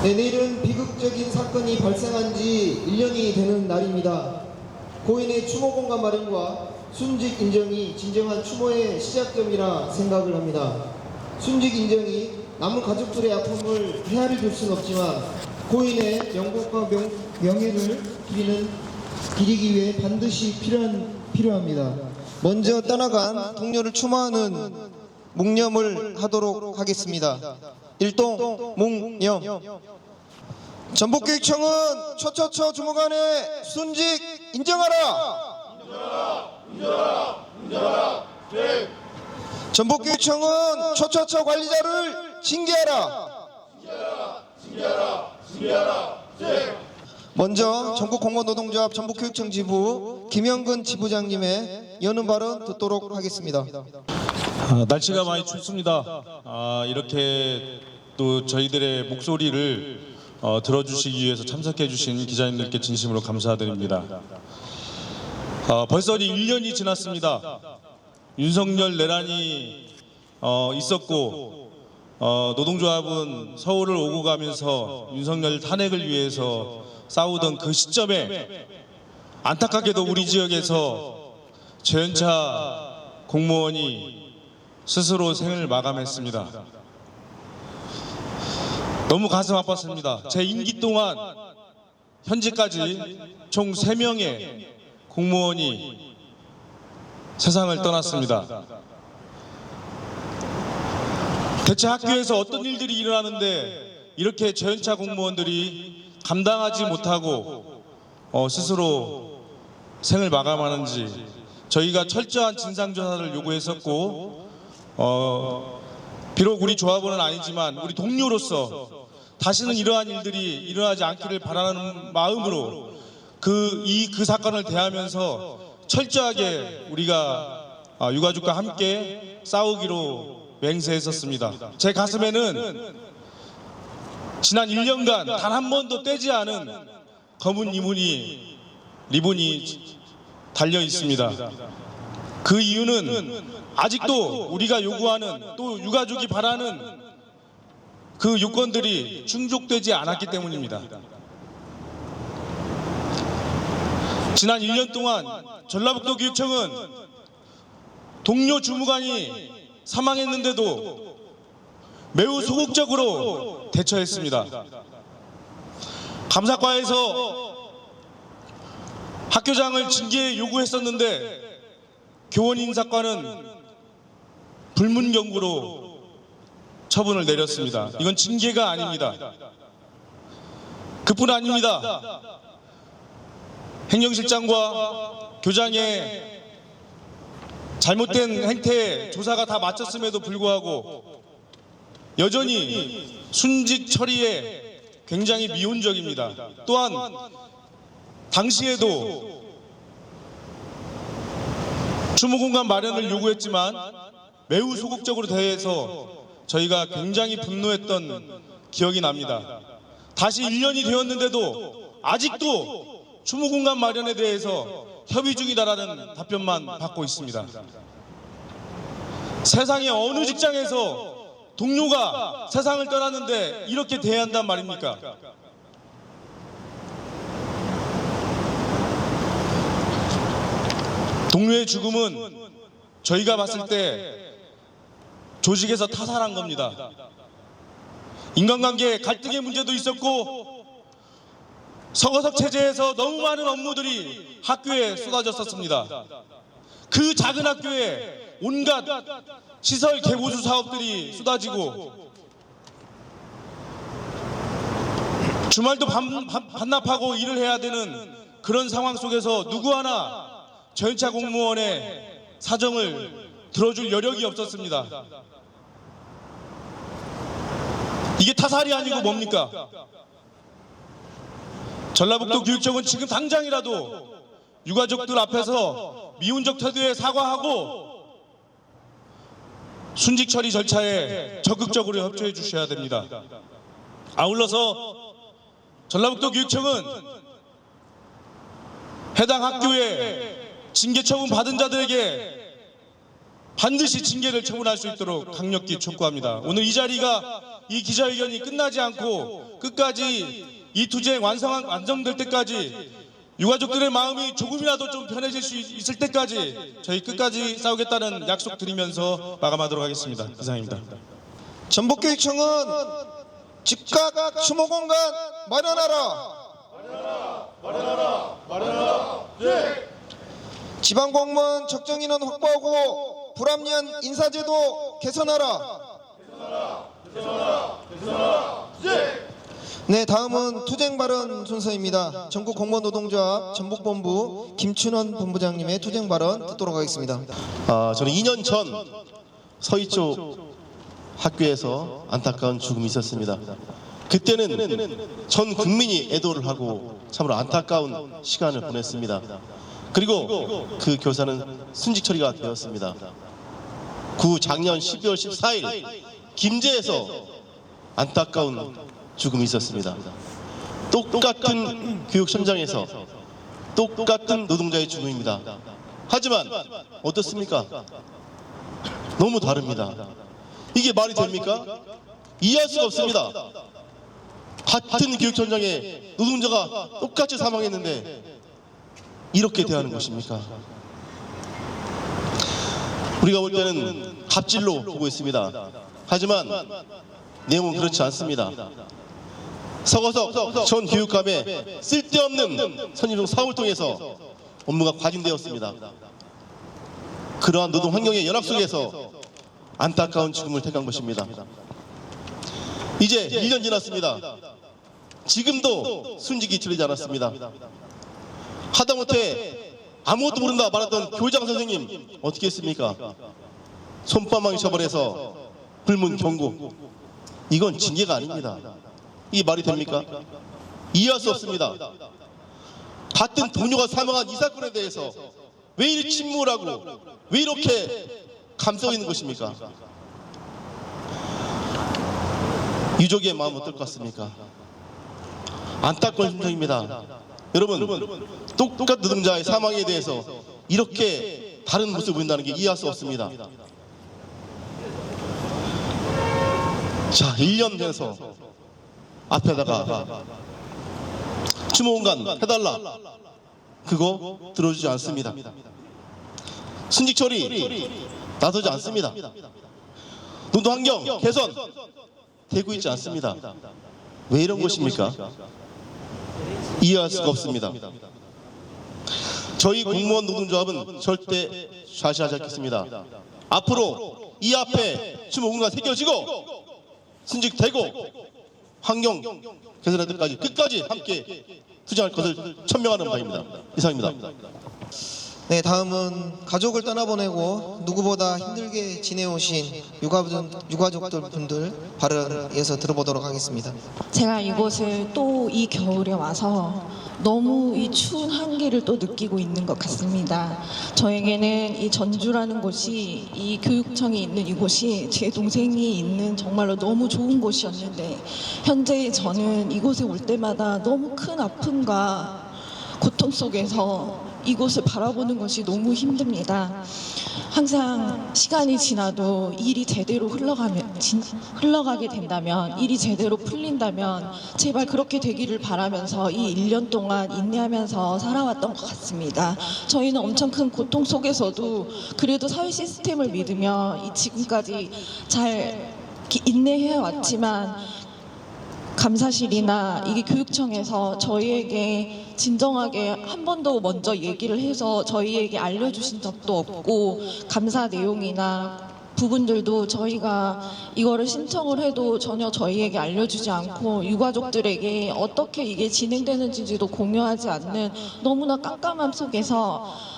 네, 내일은 비극적인 사건이 발생한 지 1년이 되는 날입니다. 고인의 추모 공간 마련과 순직 인정이 진정한 추모의 시작점이라 생각을 합니다. 순직 인정이 남은 가족들의 아픔을 헤아려 줄 수는 없지만 고인의 영광과 명예를 기리기 위해 반드시 필요합니다. 먼저 떠나간 동료를 추모하는 묵념을 하도록 하겠습니다. 일동 묵념. 전북교육청은 처처처 주무관의 순직 인정하라. 인정하라. 네. 전북교육청은 처처처 관리자를 징계하라. 징계하라. 네. 먼저 전국공무노동조합 전북교육청 지부 김영근 지부장님의 여는 발언 듣도록 하겠습니다. 날씨가 많이 춥습니다. 이렇게 또 저희들의 목소리를 들어주시기 위해서 참석해 주신 기자님들께 진심으로 감사드립니다. 벌써 1년이 지났습니다. 윤석열 내란이 있었고 노동조합은 서울을 오고 가면서 윤석열 탄핵을 위해서 싸우던 그 시점에 안타깝게도 우리 지역에서 최연차 공무원이 스스로 생을 마감했습니다. 너무 가슴 아팠습니다. 제 임기 동안 현재까지 총 3명의 공무원이 세상을 떠났습니다. 대체 학교에서 어떤 일들이 일어나는데 이렇게 저연차 공무원들이 감당하지 못하고 스스로 생을 마감하는지 저희가 철저한 진상조사를 요구했었고 비록 우리 조합원은 아니지만 우리 동료로서 다시는 이러한 일들이 일어나지 않기를 바라는 마음으로 그 사건을 대하면서 철저하게 우리가 유가족과 함께 싸우기로 맹세했었습니다. 제 가슴에는 지난 1년간 단 한 번도 떼지 않은 검은 리본이 달려 있습니다. 그 이유는 아직도 우리가 요구하는 또 유가족이 바라는 그 요건들이 충족되지 않았기 때문입니다. 지난 1년 동안 전라북도 교육청은 동료 주무관이 사망했는데도 매우 소극적으로 대처했습니다. 감사과에서 학교장을 징계 요구했었는데 교원 인사과는 불문 경고로 처분을 내렸습니다. 이건 징계가 아닙니다. 그뿐 아닙니다. 행정실장과 교장의 잘못된 행태 조사가 다 마쳤음에도 불구하고 여전히 순직 처리에 굉장히 미온적입니다. 또한 당시에도 추모공간 마련을 요구했지만 매우 소극적으로 대해서 저희가 굉장히 분노했던 기억이 납니다. 다시 1년이 되었는데도 아직도 추모공간 마련에 대해서 협의 중이다라는 답변만 받고 있습니다. 세상의 어느 직장에서 동료가 세상을 떠났는데 이렇게 대해야 한단 말입니까? 동료의 죽음은 저희가 봤을 때 조직에서 타살한 겁니다. 인간관계 갈등의 문제도 있었고 서거석 체제에서 너무 많은 업무들이 학교에 쏟아졌었습니다. 그 작은 학교에 온갖 시설 개보수 사업들이 쏟아지고 주말도 반납하고 일을 해야 되는 그런 상황 속에서 누구 하나 저연차 공무원의 사정을 들어줄 여력이 없었습니다. 이게 타살이 아니고 뭡니까? 전라북도 교육청은 지금 당장이라도 유가족들 앞에서 미운적 태도에 사과하고 순직 처리 절차에 적극적으로 협조해 주셔야 됩니다. 아울러서 전라북도 교육청은 해당 학교에 징계 처분 받은 자들에게 반드시 징계를 처분할 수 있도록 강력히 촉구합니다. 오늘 이 자리가 이 기자회견이 끝나지 않고 끝까지 이 투쟁 완성될 때까지 유가족들의 마음이 조금이라도 좀 편해질 수 있을 때까지 저희 끝까지 싸우겠다는 약속 드리면서 마감하도록 하겠습니다. 이상입니다. 전북교육청은 즉각 추모 공간 마련하라. 지방공무원 적정 인원 확보하고 불합리한 인사제도 개선하라. 네, 다음은 투쟁 발언 순서입니다. 전국 공무원 노동조합 전북본부 김춘원 본부장님의 투쟁 발언 듣도록 하겠습니다. 저는 2년 전 서희초 학교에서 안타까운 죽음이 있었습니다. 그때는 전 국민이 애도를 하고 참으로 안타까운 시간을 보냈습니다. 그리고 그 교사는 순직 처리가 되었습니다. 작년 12월 14일 김제에서 안타까운 죽음이 있었습니다. 똑같은 교육 현장에서 똑같은 노동자의 죽음입니다. 하지만 어떻습니까? 너무 다릅니다. 이게 말이 됩니까? 이해할 수가 없습니다. 같은 교육 현장에 노동자가 똑같이 사망했는데 이렇게 대하는 것입니까? 우리가 볼 때는 갑질로 보고 있습니다. 하지만 내용은 그렇지 않습니다. 서거석 전 교육감의 쓸데없는 선임종 사업을 통해서 업무가 과징되었습니다. 그러한 노동 환경의 연합 속에서 안타까운 죽음을 택한 것입니다. 이제 1년 지났습니다. 지금도 순직이 틀리지 않았습니다. 하다못해 아무것도 모른다 말했던 교장 선생님 어떻게 했습니까? 솜방망이 처벌해서 불문 경고. 이건 징계가 아닙니다. 이게 말이 됩니까? 이해할 수 없습니다. 같은 동료가 사망한 이 사건에 대해서 왜 이렇게 침묵하고 왜 이렇게 감싸고 있는 것입니까? 유족의 마음 어떨 것 같습니까? 안타까운 심정입니다. 여러분, 똑같은 노동자의 사망에 대해서 이렇게 다른 모습을 보인다는 게 이해할 수 없습니다. 자, 1년 전에서 앞에다가 추모 공간 해달라, 그거 들어주지 않습니다. 순직 처리 나서지 않습니다. 노동 환경 개선 되고 있지 않습니다. 왜 이런 것입니까? 이해할 수가 없습니다. 저희 공무원 노동조합은 절대 좌시하지 않겠습니다. 앞으로 이 앞에 추모 공간 새겨지고 순직되고 환경 개선할 때까지 끝까지 함께 투쟁할 것을 천명하는 바입니다. 이상입니다. 네, 다음은 가족을 떠나보내고 누구보다 힘들게 지내오신 유가족들 분들 발언 이어서 들어보도록 하겠습니다. 제가 이곳을 또 이 겨울에 와서 너무 이 추운 한기를 또 느끼고 있는 것 같습니다. 저에게는 이 전주라는 곳이, 이 교육청이 있는 이곳이 제 동생이 있는 정말로 너무 좋은 곳이었는데, 현재 저는 이곳에 올 때마다 너무 큰 아픔과 고통 속에서 이곳을 바라보는 것이 너무 힘듭니다. 항상 시간이 지나도 일이 제대로 흘러가게 된다면, 일이 제대로 풀린다면 제발 그렇게 되기를 바라면서 이 1년 동안 인내하면서 살아왔던 것 같습니다. 저희는 엄청 큰 고통 속에서도 그래도 사회 시스템을 믿으며 이 지금까지 잘 인내해 왔지만, 감사실이나 이게 교육청에서 저희에게 진정하게 한 번도 먼저 얘기를 해서 저희에게 알려주신 적도 없고, 감사 내용이나 부분들도 저희가 이거를 신청을 해도 전혀 저희에게 알려주지 않고, 유가족들에게 어떻게 이게 진행되는지도 공유하지 않는 너무나 깜깜함 속에서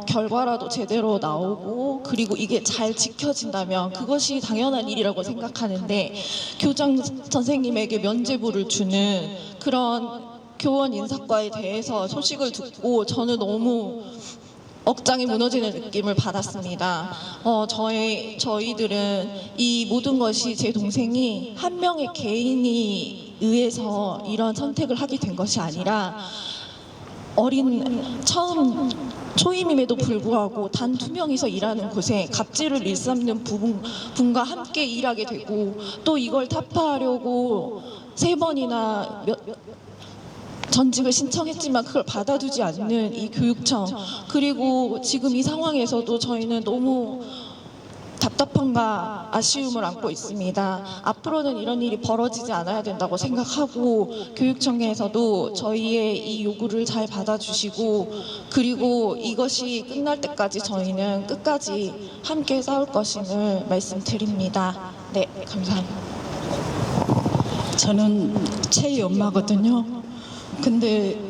결과라도 제대로 나오고, 그리고 이게 잘 지켜진다면 그것이 당연한 일이라고 생각하는데, 교장 선생님에게 면죄부를 주는 그런 교원 인사과에 대해서 소식을 듣고 저는 너무 억장이 무너지는 느낌을 받았습니다. 저희들은 이 모든 것이 제 동생이 한 명의 개인이 의해서 이런 선택을 하게 된 것이 아니라, 처음 초임임에도 불구하고 단 2명이서 일하는 곳에 갑질을 일삼는 분과 함께 일하게 되고, 또 이걸 타파하려고 3번이나 전직을 신청했지만 그걸 받아주지 않는 이 교육청, 그리고 지금 이 상황에서도 저희는 너무 답답함과 아쉬움을 안고 있습니다. 앞으로는 이런 일이 벌어지지 않아야 된다고 생각하고, 교육청에서도 저희의 이 요구를 잘 받아주시고, 그리고 이것이 끝날 때까지 저희는 끝까지 함께 싸울 것임을 말씀드립니다. 네, 감사합니다. 저는 채희 엄마거든요. 근데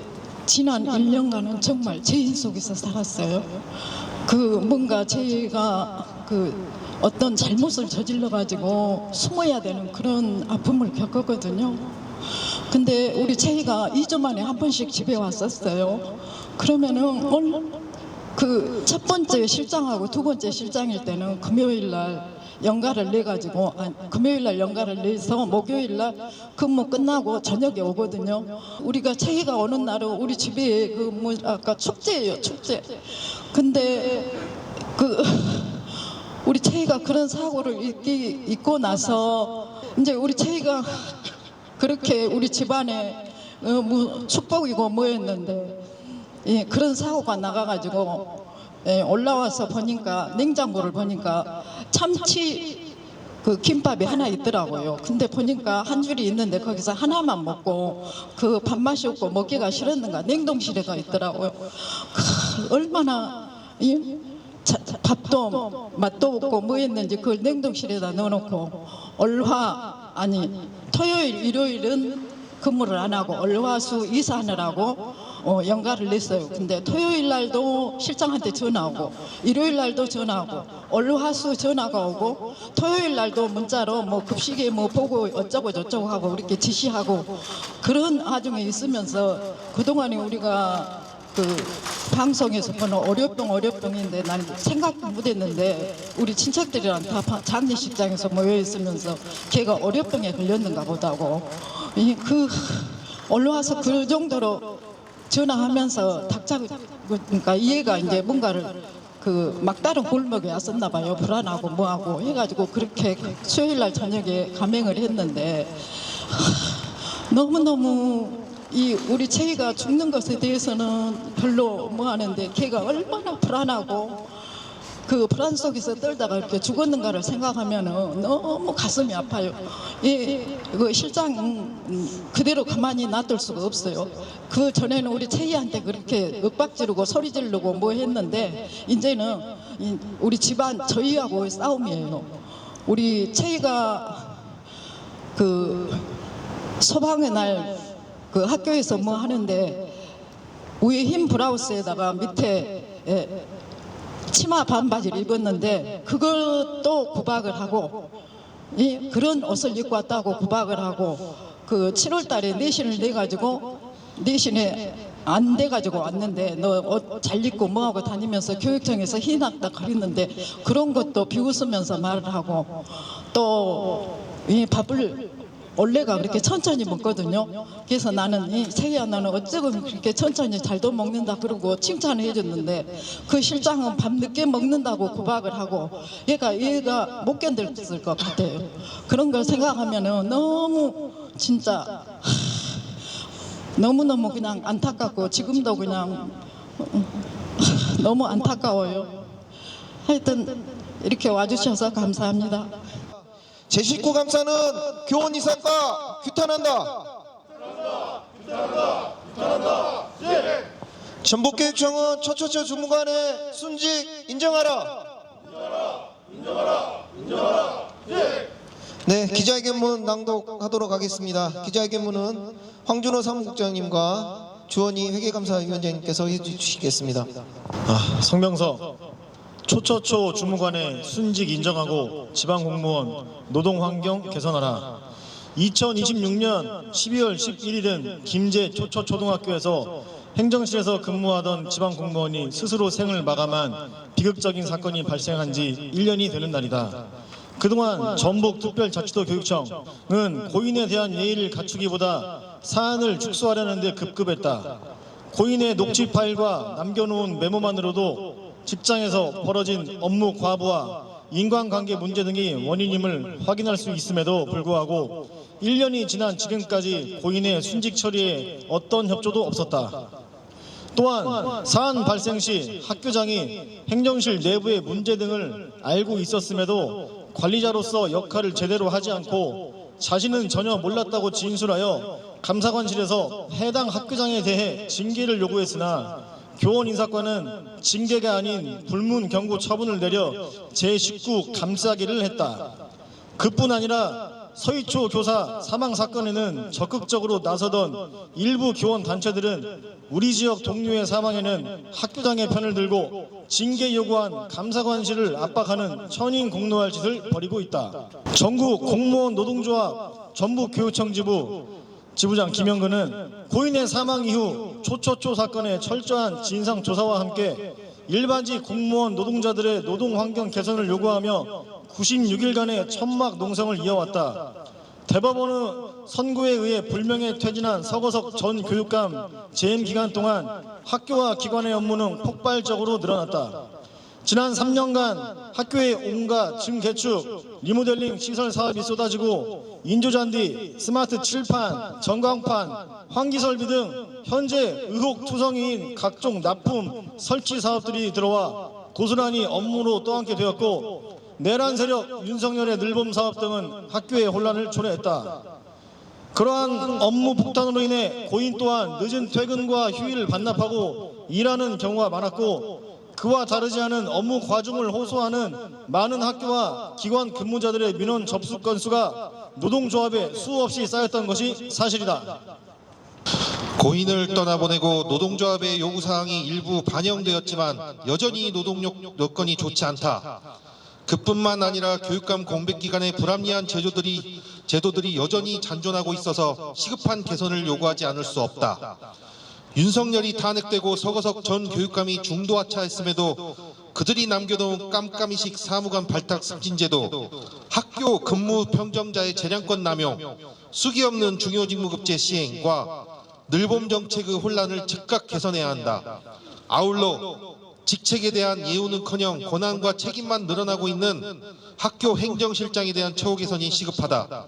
지난 1년간은 정말 죄인 속에서 살았어요. 뭔가 제가 어떤 잘못을 저질러 가지고 숨어야 되는 그런 아픔을 겪었거든요. 근데 우리 채희가 2주 만에 한 번씩 집에 왔었어요. 그러면은 첫 번째 실장하고 두 번째 실장일 때는 금요일 날 연가를 내 가지고, 금요일 날 연가를 내서 목요일 날 근무 끝나고 저녁에 오거든요. 우리가 채희가 오는 날은 우리 집에 아까 축제예요, 축제. 근데 우리 채희가 그런 사고를 잊고 나서 이제 우리 채희가 그렇게 우리 집안에 축복이고 뭐였는데, 그런 사고가 나가가지고 올라와서 보니까 냉장고를 보니까 참치 김밥이 하나 있더라고요. 근데 보니까 한 줄이 있는데 거기서 하나만 먹고 밥맛이 없고 먹기가 싫었는가 냉동실에가 있더라고요. 얼마나 밥도 맛도 없고 뭐 했는지 그걸 냉동실에다 넣어놓고 토요일 일요일은 근무를 안 하고 월화수 이사하느라고 연가를 냈어요. 근데 토요일 날도 실장한테 전화오고, 일요일 날도 전화오고, 월화수 전화가 오고, 토요일 날도 문자로 급식에 보고 어쩌고 저쩌고 하고 이렇게 지시하고, 그런 와중에 있으면서 그동안에 우리가 방송에서 보는 어렵병인데 난 생각도 못했는데 우리 친척들이랑 다 장례식장에서 모여 있으면서 걔가 어렵병에 걸렸는가 보다고, 올라와서 그 정도로 전화하면서 그러니까 얘가 이제 뭔가를 막다른 골목에 왔었나 봐요. 불안하고 뭐하고 해가지고 그렇게 수요일 날 저녁에 감행을 했는데, 너무너무 우리 채희가 죽는 것에 대해서는 별로 하는데 걔가 얼마나 불안하고 불안 속에서 떨다가 이렇게 죽었는가를 생각하면은 너무 가슴이 아파요. 실장 그대로 가만히 놔둘 수가 없어요. 그 전에는 우리 채희한테 그렇게 윽박지르고 소리 지르고 뭐 했는데, 이제는 우리 집안 저희하고 싸움이에요. 우리 채희가 소방의 날 학교에서 뭐 하는데 위에 흰 브라우스에다가 밑에 치마 반바지를 입었는데 그것도 구박을 하고, 그런 옷을 입고 왔다고 구박을 하고, 7월 달에 내신을 내가지고 내신에 안 돼가지고 왔는데 너 옷 잘 입고 뭐하고 다니면서 교육청에서 희낙다 거리는데 그런 것도 비웃으면서 말을 하고, 또 밥을 원래가 그렇게 천천히 먹거든요. 그래서 나는 채희야 너는 어쩌고 그렇게 천천히 잘도 먹는다 그러고 칭찬을 해줬는데, 그 실장은 밤 늦게 먹는다고 구박을 하고 얘가 못 견뎠을 것 같아요. 그런 걸 생각하면은 너무 진짜 너무너무 그냥 안타깝고 지금도 그냥 너무 안타까워요. 하여튼 이렇게 와주셔서 감사합니다. 제19 감사는 교원 이사과 규탄한다. 전북교육청은 초초초 주무관의 순직 인정하라. 네, 기자회견문 낭독하도록 하겠습니다. 기자회견문은 황준호 사무국장님과 주원희 회계감사위원장님께서 해주시겠습니다. 성명서 초초초 주무관의 순직 인정하고 지방공무원 노동환경 개선하라. 2026년 12월 11일은 김제 초초초등학교에서 행정실에서 근무하던 지방공무원이 스스로 생을 마감한 비극적인 사건이 발생한 지 1년이 되는 날이다. 그동안 전북특별자치도 교육청은 고인에 대한 예의를 갖추기보다 사안을 축소하려는 데 급급했다. 고인의 녹취 파일과 남겨놓은 메모만으로도 직장에서 벌어진 업무 과부와 인간관계 문제 등이 원인임을 확인할 수 있음에도 불구하고 1년이 지난 지금까지 고인의 순직 처리에 어떤 협조도 없었다. 또한 사안 발생 시 학교장이 행정실 내부의 문제 등을 알고 있었음에도 관리자로서 역할을 제대로 하지 않고 자신은 전혀 몰랐다고 진술하여 감사관실에서 해당 학교장에 대해 징계를 요구했으나 교원 인사과는 징계가 아닌 불문 경고 처분을 내려 제19 감싸기를 했다. 그뿐 아니라 서희초 교사 사망 사건에는 적극적으로 나서던 일부 교원 단체들은 우리 지역 동료의 사망에는 학교장의 편을 들고 징계 요구한 감사관실을 압박하는 천인공노할 짓을 벌이고 있다. 전국 공무원 노동조합 전북교육청 지부장 김영근은 고인의 사망 이후 초초초 사건의 철저한 진상조사와 함께 일반직 공무원 노동자들의 노동환경 개선을 요구하며 96일간의 천막 농성을 이어왔다. 대법원은 선고에 의해 불명예 퇴진한 서거석 전 교육감 재임 기간 동안 학교와 기관의 업무는 폭발적으로 늘어났다. 지난 3년간 학교의 온갖 증개축, 리모델링 시설 사업이 쏟아지고 인조잔디, 스마트 칠판, 전광판, 환기설비 등 현재 의혹투성이인 각종 납품, 설치 사업들이 들어와 고스란히 업무로 떠안게 되었고 내란 세력 윤석열의 늘봄 사업 등은 학교의 혼란을 초래했다. 그러한 업무 폭탄으로 인해 고인 또한 늦은 퇴근과 휴일을 반납하고 일하는 경우가 많았고 그와 다르지 않은 업무 과중을 호소하는 많은 학교와 기관 근무자들의 민원 접수 건수가 노동조합에 수없이 쌓였던 것이 사실이다. 고인을 떠나보내고 노동조합의 요구사항이 일부 반영되었지만 여전히 노동 여건이 좋지 않다. 그뿐만 아니라 교육감 공백기간의 불합리한 제도들이 여전히 잔존하고 있어서 시급한 개선을 요구하지 않을 수 없다. 윤석열이 탄핵되고 서거석 전 교육감이 중도 하차했음에도 그들이 남겨놓은 깜깜이식 사무관 발탁 승진제도, 학교 근무 평정자의 재량권 남용, 수기 없는 중요직무급제 시행과 늘봄 정책의 혼란을 즉각 개선해야 한다. 아울러 직책에 대한 예우는커녕 권한과 책임만 늘어나고 있는 학교 행정실장에 대한 처우 개선이 시급하다.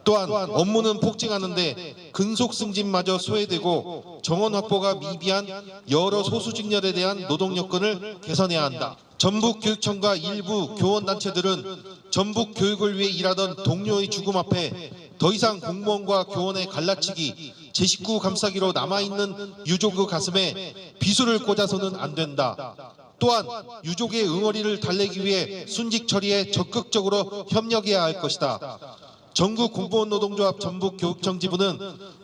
또한 업무는 폭증하는데 근속 승진마저 소외되고 정원 확보가 미비한 여러 소수직렬에 대한 노동 여건을 개선해야 한다. 전북교육청과 일부 교원단체들은 전북 교육을 위해 일하던 동료의 죽음 앞에 더 이상 공무원과 교원의 갈라치기, 제19 감싸기로 남아있는 유족의 가슴에 비수를 꽂아서는 안 된다. 또한 유족의 응어리를 달래기 위해 순직 처리에 적극적으로 협력해야 할 것이다. 전국 공무원 노동조합 전북교육청 지부는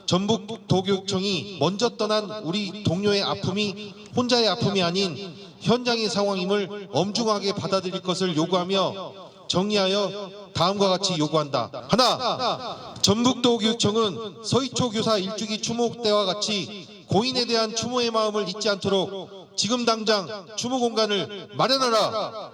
전북도교육청이 먼저 떠난 우리 동료의 아픔이 혼자의 아픔이 아닌 현장의 상황임을 엄중하게 받아들일 것을 요구하며 정리하여 다음과 같이 요구한다. 하나, 전북도교육청은 서희초 교사 일주기 추모 때와 같이 고인에 대한 추모의 마음을 잊지 않도록 지금 당장 추모 공간을 마련하라.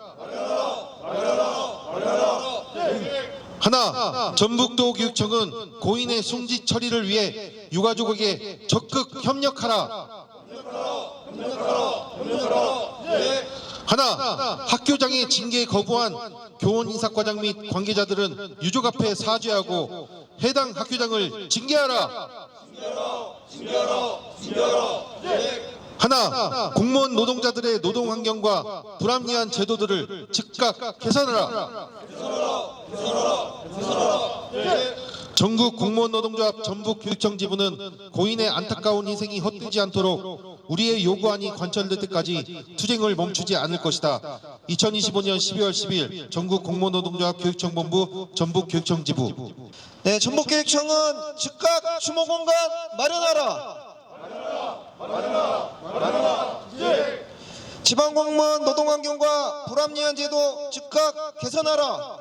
하나, 전북도교육청은 고인의 순직 처리를 위해 유가족에게 적극 협력하라. 하나, 학교장의 징계 거부한 교원 인사과장 및 관계자들은 유족 앞에 사죄하고 해당 학교장을 징계하라. 하나, 공무원 노동자들의 노동 환경과 불합리한 제도들을 즉각 개선하라. 전국 공무원 노동조합 전북교육청 지부는 고인의 안타까운 희생이 헛되지 않도록 우리의 요구안이 관철될 때까지 투쟁을 멈추지 않을 것이다. 2025년 12월 10일 전국 공무원 노동조합 교육청본부 전북교육청 지부. 네, 전북교육청은 즉각 추모 공간 마련하라. 지방공무원 노동환경과 불합리한 제도 즉각 개선하라.